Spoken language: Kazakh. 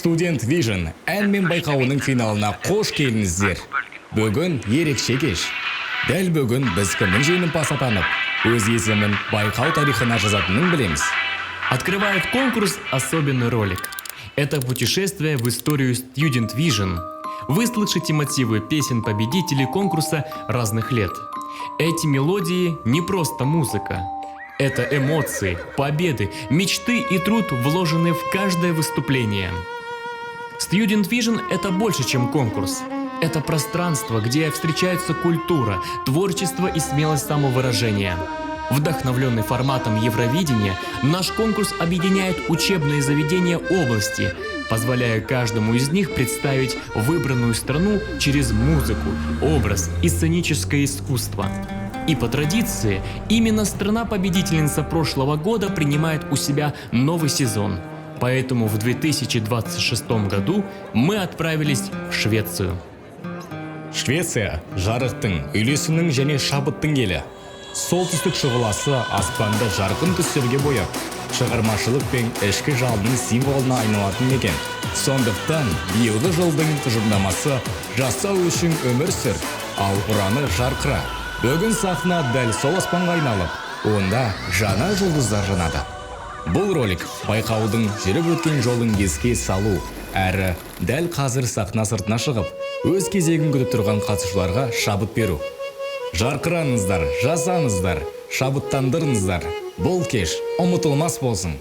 Student Vision ән мен байқауының финалына қош келдіңіздер. Бүгін ерекше кеш. Дәл бүгін біз кімнің жеңімпаз атанып, өз есімін байқау тарихына жазатынын білеміз. Открывает конкурс особенный ролик. Это путешествие в историю Student Vision. Вы слышите мотивы песен победителей конкурса разных лет. Эти мелодии не просто музыка. Это эмоции, победы, мечты и труд, вложенные в каждое выступление. Student Vision – это больше, чем конкурс. Это пространство, где встречаются культура, творчество и смелость самовыражения. Вдохновленный форматом Евровидения, наш конкурс объединяет учебные заведения области, позволяя каждому из них представить выбранную страну через музыку, образ и сценическое искусство. И по традиции, именно страна-победительница прошлого года принимает у себя новый сезон. Поэтому в 2026 году мы отправились в Швецию. Швеция жарықтың, үйлесімнің және шабыттың елі. Солтүстік шығыласы аспанды жарқын түстерге бояп, шығармашылық пен ішкі жалдың символына айналатын мекен. Сондықтан биылғы жылдың тұжырымдамасы жасау үшін өмір сүр, ал ұраны жарқыра. Бүгін сахна дәл сол аспанға айналып, онда жаңа жұлдыздар жанады. Бұл ролик байқаудың жүріп өткен жолын еске салу, әрі дәл қазір сахна сыртына шығып, өз кезегін күтіп тұрған қатысушыларға шабыт беру. Жарқыраңыздар, жазаңыздар, шабыттандырыңыздар. Бұл кеш ұмытылмас болсын.